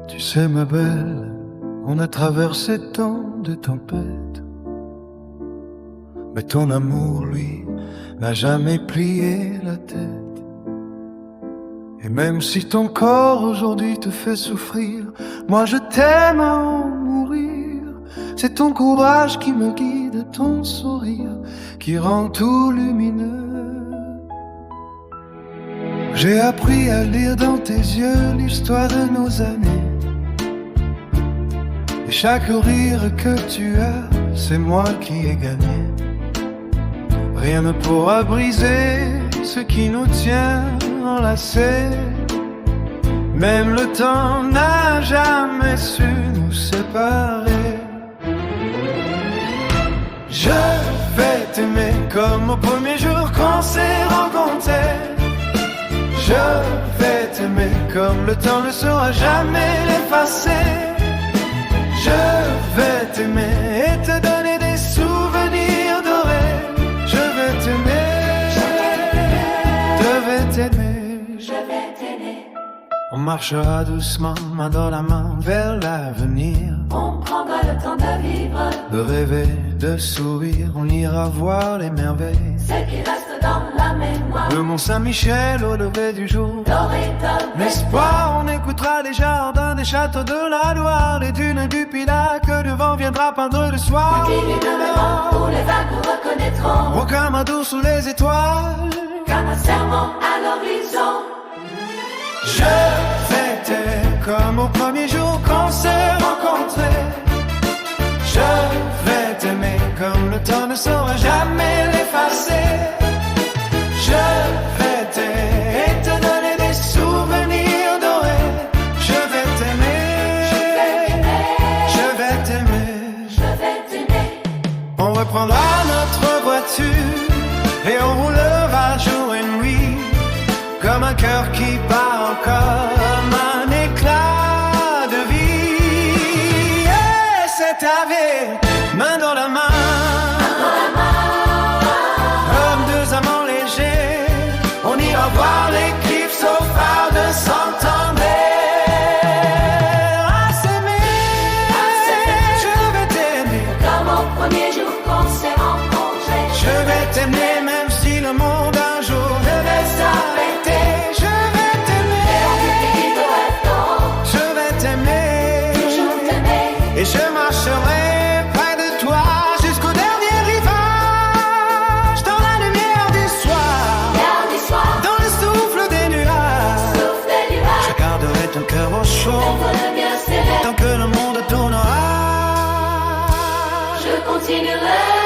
Tu sais ma belle, on a traversé tant de tempêtes, mais ton amour, lui, n'a jamais plié la tête. Et même si ton corps aujourd'hui te fait souffrir, moi je t'aime à en mourir. C'est ton courage qui me guide, ton sourire qui rend tout lumineux. J'ai appris à lire dans tes yeux l'histoire de nos années. Et chaque rire que tu as, c'est moi qui ai gagné. Rien ne pourra briser ce qui nous tient enlacés. Même le temps n'a jamais su nous séparer. Je vais t'aimer comme au premier jour qu'on s'est rencontrés. Je vais t'aimer comme le temps ne saura jamais l'effacer. Je vais t'aimer et te donner des souvenirs dorés. Je vais t'aimer, je vais t'aimer, je vais t'aimer. On marchera doucement, main dans la main, vers l'avenir. On prendra le temps de vivre, de rêver, de sourire. On ira voir les merveilles, ce qui reste dans la mémoire. Le Mont Saint-Michel au lever du jour. L'Orétone, L'espoir, on écoutera les jardins des châteaux de la Loire, les dunes du Pilat que le vent viendra peindre le soir. illuminement où les vagues nous reconnaîtront. Rocamadour sous les étoiles, Comme un serment à l'horizon. je vais t'aimer comme au premier jour qu'on s'est rencontrés. Je vais t'aimer comme le temps ne saura jamais l'effacer. Je vais t'aimer et te donner des souvenirs dorés. Je vais t'aimer, je vais t'aimer, Je vais t'aimer. On reprendra notre voiture et on roulera jour et nuit, comme un cœur qui bat encore, comme un éclat de vie. Et c'est avec main dans la main, comme deux amants légers, on ira voir l'éclipse au phare de Santander. À s'aimer, je vais t'aimer, Comme au premier jour qu'on s'est rencontrés. je vais t'aimer même si le monde un jour devait s'arrêter. Je vais t'aimer, je vais t'aimer, Toujours t'aimer. et je marcherai près de toi jusqu'au dernier rivage, dans la lumière du soir, Lundi soir, dans le souffle des nuages. souffle des nuages. Je garderai ton cœur au chaud Pour le bien serré, tant que le monde tournera. je continuerai.